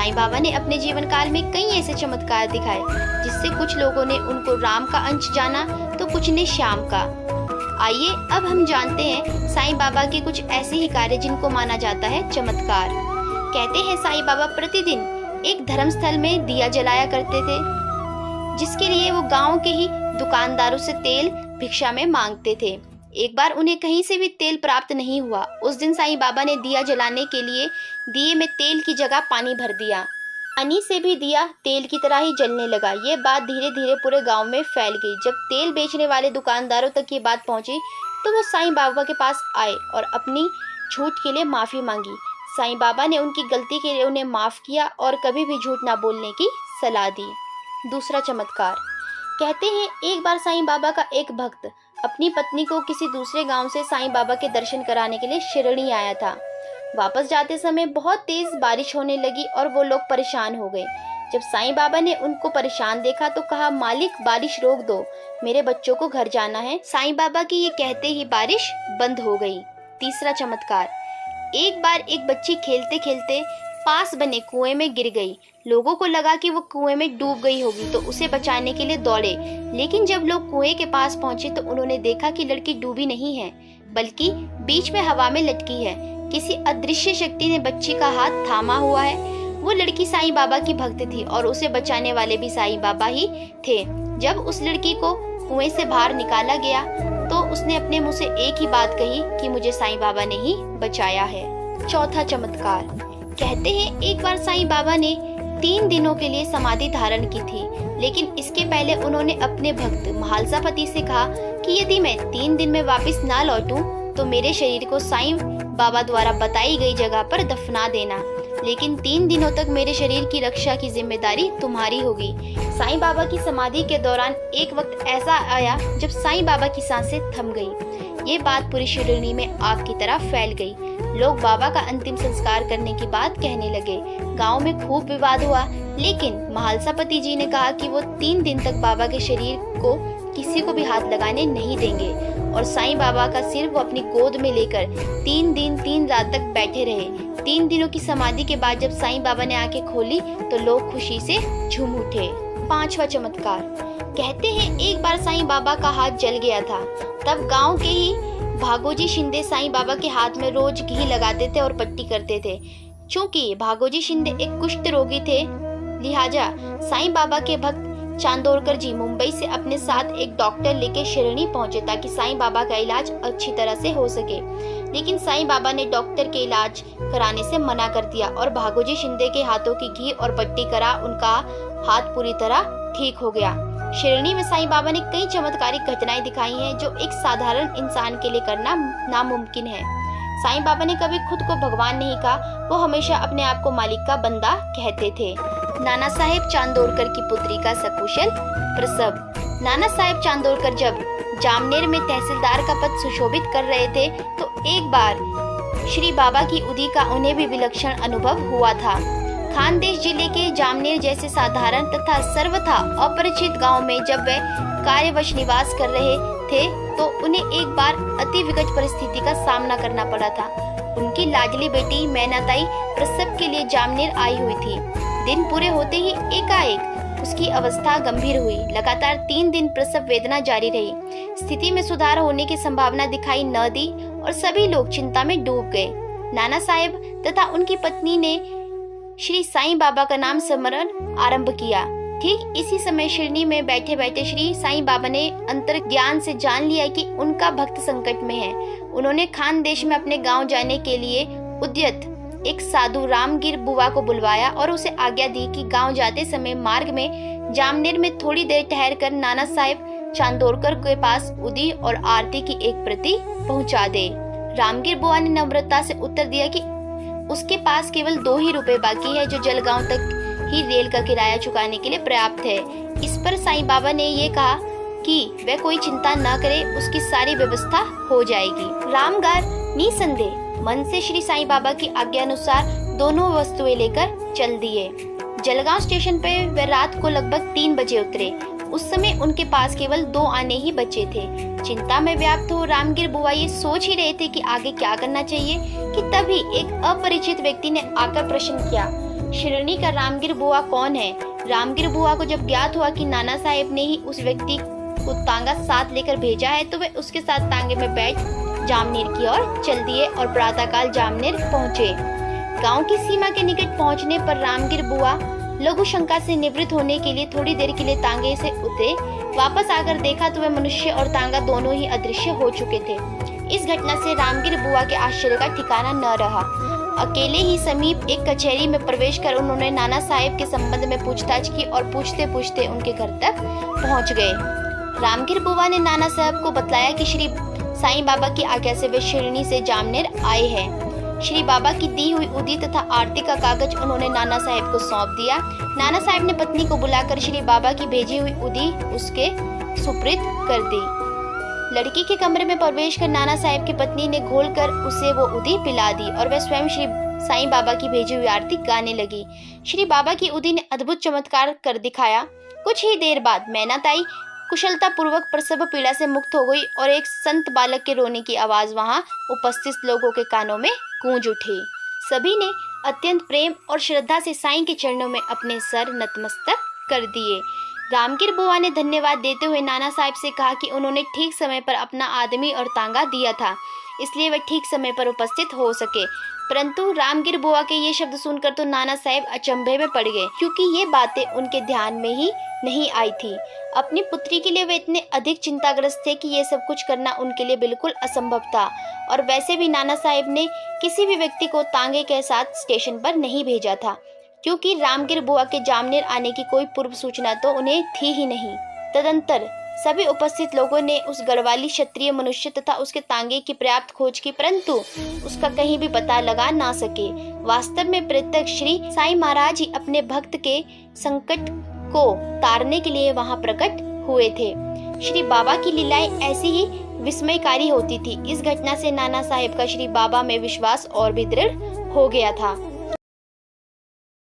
साईं बाबा ने अपने जीवन काल में कई ऐसे चमत्कार दिखाए जिससे कुछ लोगों ने उनको राम का अंश जाना तो कुछ ने श्याम का। आइए अब हम जानते हैं साईं बाबा के कुछ ऐसे ही कार्य जिनको माना जाता है चमत्कार। कहते हैं साईं बाबा प्रतिदिन एक धर्मस्थल में दिया जलाया करते थे, जिसके लिए वो गांव के ही दुकानदारों से तेल भिक्षा में मांगते थे। एक बार उन्हें कहीं से भी तेल प्राप्त नहीं हुआ। उस दिन साईं बाबा ने दिया जलाने के लिए दिए में तेल की जगह पानी भर दिया। पानी से भी दिया तेल की तरह ही जलने लगा। ये बात धीरे धीरे पूरे गांव में फैल गई। जब तेल बेचने वाले दुकानदारों तक ये बात पहुंची तो वो साईं बाबा के पास आए और अपनी झूठ के लिए माफी मांगी। साईं बाबा ने उनकी गलती के लिए उन्हें माफ किया और कभी भी झूठ ना बोलने की सलाह दी। दूसरा चमत्कार। कहते हैं एक बार साईं बाबा का एक भक्त अपनी पत्नी को किसी दूसरे गांव से साईं बाबा के दर्शन कराने के लिए शिरडी आया था। वापस जाते समय बहुत तेज बारिश होने लगी और वो लोग परेशान हो गए। जब साईं बाबा ने उनको परेशान देखा तो कहा, मालिक बारिश रोक दो, मेरे बच्चों को घर जाना है। साईं बाबा की ये कहते ही बारिश बंद हो गई। तीसरा चमत्कार। एक बार एक बच्ची खेलते खेलते पास बने कुएं में गिर गई। लोगों को लगा कि वो कुएं में डूब गई होगी तो उसे बचाने के लिए दौड़े, लेकिन जब लोग कुएं के पास पहुंचे तो उन्होंने देखा कि लड़की डूबी नहीं है बल्कि बीच में हवा में लटकी है। किसी अदृश्य शक्ति ने बच्ची का हाथ थामा हुआ है। वो लड़की साईं बाबा की भक्त थी और उसे बचाने वाले भी साईं बाबा ही थे। जब उस लड़की को कुएं से बाहर निकाला गया तो उसने अपने मुंह से एक ही बात कही कि मुझे साईं बाबा ने ही बचाया है। चौथा चमत्कार। कहते हैं एक बार साईं बाबा ने 3 दिनों के लिए समाधि धारण की थी, लेकिन इसके पहले उन्होंने अपने भक्त महालसापति से कहा कि यदि मैं 3 दिन में वापस ना लौटूं तो मेरे शरीर को साईं बाबा द्वारा बताई गई जगह पर दफना देना, लेकिन 3 दिनों तक मेरे शरीर की रक्षा की जिम्मेदारी तुम्हारी होगी। साईं बाबा की समाधि के दौरान एक वक्त ऐसा आया जब साईं बाबा की सांसें थम गई। ये बात पूरी शिरडी में आग की तरह फैल गई। लोग बाबा का अंतिम संस्कार करने की बात कहने लगे। गांव में खूब विवाद हुआ, लेकिन महालसापति जी ने कहा कि वो 3 दिन तक बाबा के शरीर को किसी को भी हाथ लगाने नहीं देंगे और साईं बाबा का सिर वो अपनी गोद में लेकर 3 दिन 3 रात तक बैठे रहे। 3 दिनों की समाधि के बाद जब साईं बाबा ने आंखें खोली तो लोग खुशी से झूम उठे। पांचवा चमत्कार। कहते हैं एक बार साईं बाबा का हाथ जल गया था। तब गांव के ही भागोजी शिंदे साईं बाबा के हाथ में रोज घी लगाते थे और पट्टी करते थे। चूंकि भागोजी शिंदे एक कुष्ठ रोगी थे, लिहाजा साईं बाबा के भक्त चांदोरकर जी मुंबई से अपने साथ एक डॉक्टर लेके शिरडी पहुंचे ताकि साईं बाबा का इलाज अच्छी तरह से हो सके। लेकिन साईं बाबा ने डॉक्टर के इलाज कराने से मना कर दिया और भागोजी शिंदे के हाथों की घी और पट्टी करा उनका हाथ पूरी तरह ठीक हो गया। शिरडी में साईं बाबा ने कई चमत्कारिक घटनाएं दिखाई हैं जो एक साधारण इंसान के लिए करना नामुमकिन है। साईं बाबा ने कभी खुद को भगवान नहीं कहा, वो हमेशा अपने आप को मालिक का बंदा कहते थे। नाना साहेब चांदोरकर की पुत्री का सकुशल प्रसव। नाना साहेब चांदोरकर जब जामनेर में तहसीलदार का पद सुशोभित कर रहे थे तो एक बार श्री बाबा की उदी का उन्हें भी विलक्षण अनुभव हुआ था। खानदेश जिले के जामनेर जैसे साधारण तथा सर्वथा अपरिचित गांव में जब वे कार्यवश निवास कर रहे थे तो उन्हें एक बार अति विकट परिस्थिति का सामना करना पड़ा था। उनकी लाडली बेटी मैनाताई प्रसव के लिए जामनेर आई हुई थी। दिन पूरे होते ही एकाएक उसकी अवस्था गंभीर हुई। लगातार 3 दिन प्रसव वेदना जारी रही। स्थिति में सुधार होने की संभावना दिखाई न दी और सभी लोग चिंता में डूब गए। नाना साहेब तथा उनकी पत्नी ने श्री साईं बाबा का नाम स्मरण आरंभ किया। ठीक इसी समय शिरडी में बैठे बैठे श्री साईं बाबा ने अंतर ज्ञान से जान लिया कि उनका भक्त संकट में है। उन्होंने खानदेश में अपने गांव जाने के लिए उद्यत एक साधु रामगिर बुवा को बुलवाया और उसे आज्ञा दी कि गांव जाते समय मार्ग में जामनेर में थोड़ी देर ठहरकर नाना साहेब चांदोरकर के पास उदी और आरती की एक प्रति पहुंचा दे। रामगिर बुआ ने नम्रता से उत्तर दिया कि उसके पास केवल 2 ही रुपए बाकी है जो जलगांव तक ही रेल का किराया चुकाने के लिए पर्याप्त है। इस पर साईं बाबा ने ये कहा कि वह कोई चिंता न करे, उसकी सारी व्यवस्था हो जाएगी। रामगार निसंदेह मन से श्री साईं बाबा की आज्ञा अनुसार दोनों वस्तुएं लेकर चल दिए। जलगांव स्टेशन पर वे रात को लगभग 3 बजे उतरे। उस समय उनके पास केवल 2 आने ही बचे थे। चिंता में व्याप्त हो रामगिर बुआ ये सोच ही रहे थे कि आगे क्या करना चाहिए कि तभी एक अपरिचित व्यक्ति ने आकर प्रश्न किया, शिरणी का रामगिर बुआ कौन है? रामगिर बुआ को जब ज्ञात हुआ कि नाना साहेब ने ही उस व्यक्ति को तांगा साथ लेकर भेजा है तो वे उसके साथ तांगे में बैठ जामनेर की ओर चल दिए और प्रातःकाल जामनेर पहुंचे। गांव की सीमा के निकट पहुंचने पर रामगिर बुआ लघु शंका से निवृत्त होने के लिए थोड़ी देर के लिए तांगे से उतरे। वापस आकर देखा तो वे मनुष्य और तांगा दोनों ही अदृश्य हो चुके थे। इस घटना से रामगिर बुआ के आश्चर्य का ठिकाना न रहा। अकेले ही समीप एक कचहरी में प्रवेश कर उन्होंने नाना साहेब के संबंध में पूछताछ की और पूछते पूछते उनके घर तक पहुंच गए। रामगिर बुआ ने नाना साहब को बतलाया कि श्री साईं बाबा की आज्ञा से वे शिरनी से जामनेर आए हैं। श्री बाबा की दी हुई उदी तथा आरती का कागज उन्होंने नाना साहेब को सौंप दिया। नाना साहेब ने पत्नी को बुलाकर श्री बाबा की भेजी हुई उदी उसके सुपुर्द कर दी। लड़की के कमरे में प्रवेश कर नाना साहेब की पत्नी ने घोलकर उसे वो उदी पिला दी और वह स्वयं श्री साईं बाबा की भेजी हुई आरती गाने लगी। श्री बाबा की उदी ने अद्भुत चमत्कार कर दिखाया। कुछ ही देर बाद मैनाताई कुशलता पूर्वक प्रसव पीड़ा से मुक्त हो गई और एक संत बालक के रोने की आवाज वहां उपस्थित लोगों के कानों में गूंज उठी। सभी ने अत्यंत प्रेम और श्रद्धा से साईं के चरणों में अपने सर नतमस्तक कर दिए। रामगिर बुआ ने धन्यवाद देते हुए नाना साहब से कहा कि उन्होंने ठीक समय पर अपना आदमी और तांगा दिया था, इसलिए वे ठीक समय पर उपस्थित हो सके। परंतु रामगिर बुआ के ये शब्द सुनकर तो नाना साहब अचंभे में पड़ गए, क्योंकि ये बातें उनके ध्यान में ही नहीं आई थी। अपनी पुत्री के लिए वे इतने अधिक चिंताग्रस्त थे कि ये सब कुछ करना उनके लिए बिल्कुल असंभव था। और वैसे भी नाना साहब ने किसी भी व्यक्ति को तांगे के साथ स्टेशन पर नहीं भेजा था, क्योंकि रामगिर बुआ के जामनेर आने की कोई पूर्व सूचना तो उन्हें थी ही नहीं। तदंतर सभी उपस्थित लोगों ने उस गढ़वाली क्षत्रिय मनुष्य तथा उसके तांगे की पर्याप्त खोज की, परंतु उसका कहीं भी पता लगा ना सके। वास्तव में प्रत्यक्ष श्री साईं महाराज ही अपने भक्त के संकट को तारने के लिए वहां प्रकट हुए थे। श्री बाबा की लीलाएं ऐसी ही विस्मयकारी होती थी। इस घटना से नाना साहेब का श्री बाबा में विश्वास और भी दृढ़ हो गया था।